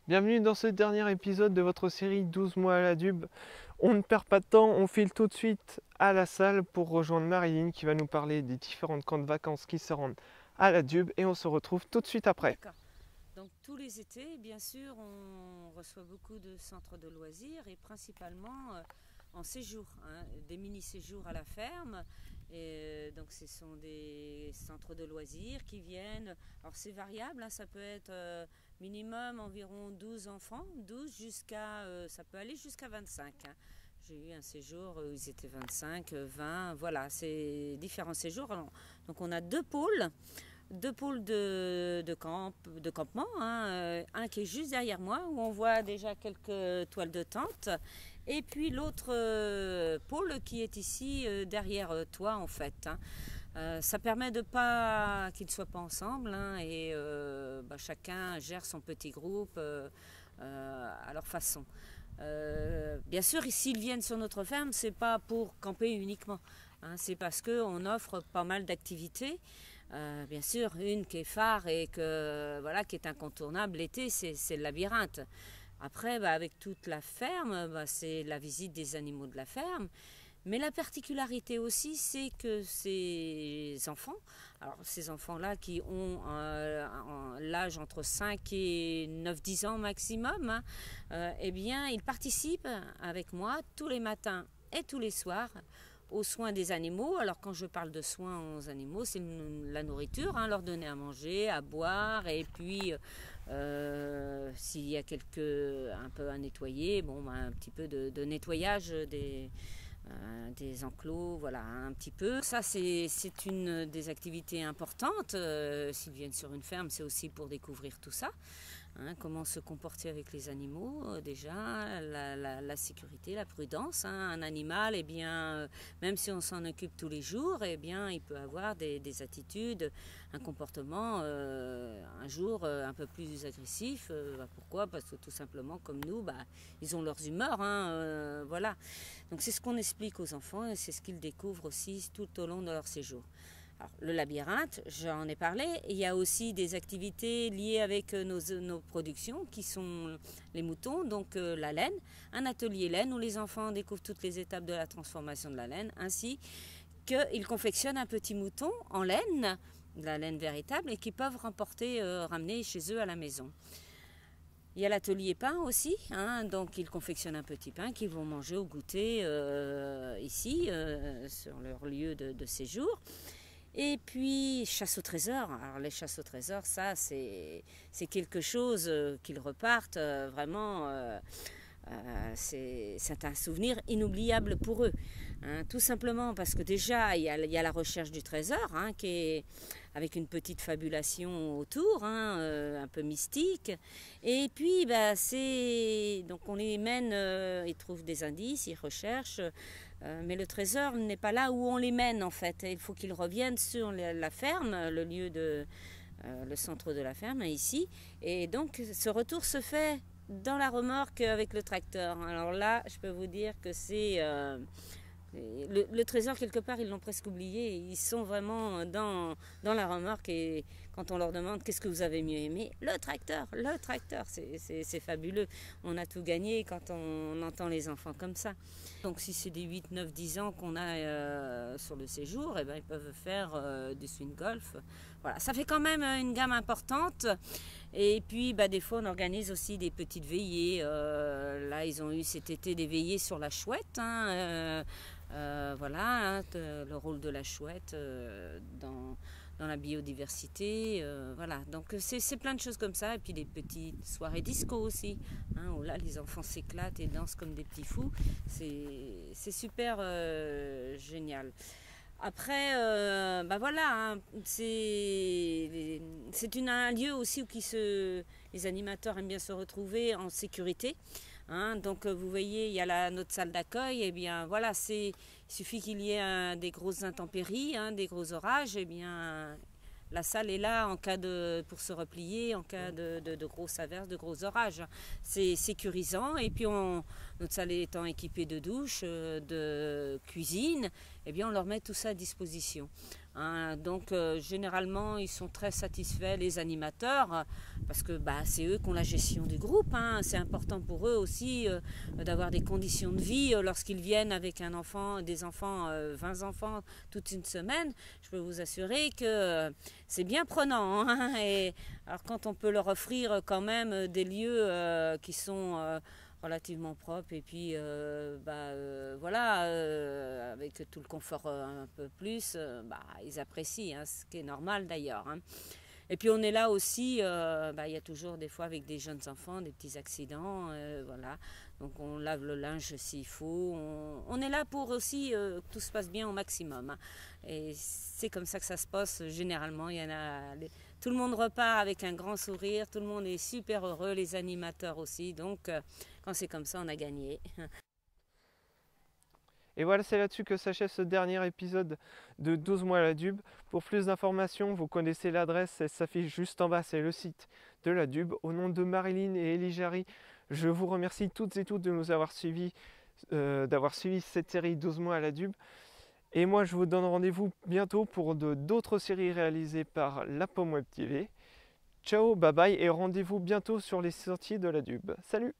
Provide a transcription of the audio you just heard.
Bienvenue dans ce dernier épisode de votre série 12 mois à la Dube. On ne perd pas de temps, on file tout de suite à la salle pour rejoindre Marilyn qui va nous parler des différentes camps de vacances qui se rendent à la Dube et on se retrouve tout de suite après. D'accord. Donc tous les étés, bien sûr, on reçoit beaucoup de centres de loisirs et principalement en séjour, hein, des mini-séjours à la ferme. Et donc ce sont des centres de loisirs qui viennent. Alors c'est variable, hein, ça peut être minimum environ 12 enfants, 12 jusqu'à, ça peut aller jusqu'à 25. Hein. J'ai eu un séjour où ils étaient 25, 20, voilà, c'est différents séjours. Alors, donc on a deux pôles de campement, hein, un qui est juste derrière moi où on voit déjà quelques toiles de tente et puis l'autre pôle qui est ici derrière toi en fait. Hein. Ça permet de pas qu'ils ne soient pas ensemble hein, et chacun gère son petit groupe à leur façon. Bien sûr, s'ils viennent sur notre ferme, c'est pas pour camper uniquement. Hein, c'est parce qu'on offre pas mal d'activités. Bien sûr, une qui est phare et que, voilà, qui est incontournable l'été, c'est le labyrinthe. Après, avec toute la ferme, c'est la visite des animaux de la ferme. Mais la particularité aussi, c'est que ces enfants, alors ces enfants-là qui ont l'âge entre 5 et 9-10 ans maximum, hein, eh bien, ils participent avec moi tous les matins et tous les soirs aux soins des animaux. Alors quand je parle de soins aux animaux, c'est la nourriture, hein, leur donner à manger, à boire, et puis s'il y a un peu à nettoyer, un petit peu de nettoyage des enclos, voilà, un petit peu. Ça, c'est une des activités importantes. S'ils viennent sur une ferme, c'est aussi pour découvrir tout ça. Hein, comment se comporter avec les animaux, déjà, la sécurité, la prudence. Hein. Un animal, eh bien, même si on s'en occupe tous les jours, eh bien, il peut avoir des attitudes, un comportement un jour un peu plus agressif. Pourquoi? Parce que tout simplement, comme nous, ils ont leurs humeurs. Hein, voilà. Donc c'est ce qu'on explique aux enfants et c'est ce qu'ils découvrent aussi tout au long de leur séjour. Alors, le labyrinthe, j'en ai parlé. Il y a aussi des activités liées avec nos productions qui sont les moutons, donc la laine, un atelier laine où les enfants découvrent toutes les étapes de la transformation de la laine, ainsi qu'ils confectionnent un petit mouton en laine, de la laine véritable, et qu'ils peuvent ramener chez eux à la maison. Il y a l'atelier pain aussi, hein, donc ils confectionnent un petit pain qu'ils vont manger au goûter ici, sur leur lieu de séjour. Et puis, chasse au trésor. Alors, les chasses au trésor, ça, c'est quelque chose qu'ils repartent vraiment. C'est un souvenir inoubliable pour eux. Hein, tout simplement parce que déjà, il y a la recherche du trésor, hein, qui est avec une petite fabulation autour, hein, un peu mystique. Et puis, donc on les mène, ils trouvent des indices, ils recherchent. Mais le trésor n'est pas là où on les mène en fait. Il faut qu'ils reviennent sur la ferme, le centre de la ferme ici. Et donc ce retour se fait dans la remorque avec le tracteur. Alors là, je peux vous dire que c'est le trésor quelque part ils l'ont presque oublié. Ils sont vraiment dans la remorque et quand on leur demande qu'est-ce que vous avez mieux aimé, le tracteur, c'est fabuleux. On a tout gagné quand on entend les enfants comme ça. Donc si c'est des 8, 9, 10 ans qu'on a sur le séjour, eh ben, ils peuvent faire du swing golf. Voilà, ça fait quand même une gamme importante. Et puis des fois on organise aussi des petites veillées. Là ils ont eu cet été des veillées sur la chouette. Hein, voilà, hein, le rôle de la chouette dans la biodiversité. Voilà, donc c'est plein de choses comme ça. Et puis des petites soirées disco aussi, hein, où là les enfants s'éclatent et dansent comme des petits fous. C'est super génial. Après, voilà, hein, c'est un lieu aussi où les animateurs aiment bien se retrouver en sécurité. Hein, donc vous voyez, il y a notre salle d'accueil, et bien voilà, il suffit qu'il y ait des grosses intempéries, hein, des gros orages, et bien la salle est là pour se replier en cas de grosses averses, de gros orages. C'est sécurisant et puis notre salle étant équipée de douches, de cuisine, eh bien on leur met tout ça à disposition. hein. Donc généralement ils sont très satisfaits, les animateurs, parce que c'est eux qui ont la gestion du groupe, hein. C'est important pour eux aussi d'avoir des conditions de vie lorsqu'ils viennent avec un enfant, des enfants, 20 enfants toute une semaine. Je peux vous assurer que c'est bien prenant, hein. Et alors quand on peut leur offrir quand même des lieux qui sont relativement propre et puis voilà, avec tout le confort un peu plus, ils apprécient, hein, ce qui est normal d'ailleurs, hein. Et puis on est là aussi, il y a toujours des fois avec des jeunes enfants des petits accidents, voilà, donc on lave le linge s'il faut, on est là pour aussi que tout se passe bien au maximum, hein. Et c'est comme ça que ça se passe généralement. Il y en a, tout le monde repart avec un grand sourire, tout le monde est super heureux, les animateurs aussi, donc quand c'est comme ça on a gagné. Et voilà, c'est là-dessus que s'achève ce dernier épisode de 12 mois à la Dube. Pour plus d'informations, vous connaissez l'adresse, elle s'affiche juste en bas, c'est le site de la Dube. Au nom de Marilyn et Elie Jarry, je vous remercie toutes et tous de nous avoir suivis, d'avoir suivi cette série 12 mois à la Dube. Et moi, je vous donne rendez-vous bientôt pour d'autres séries réalisées par La Pomme Web TV. Ciao, bye bye et rendez-vous bientôt sur les sorties de la Dube. Salut!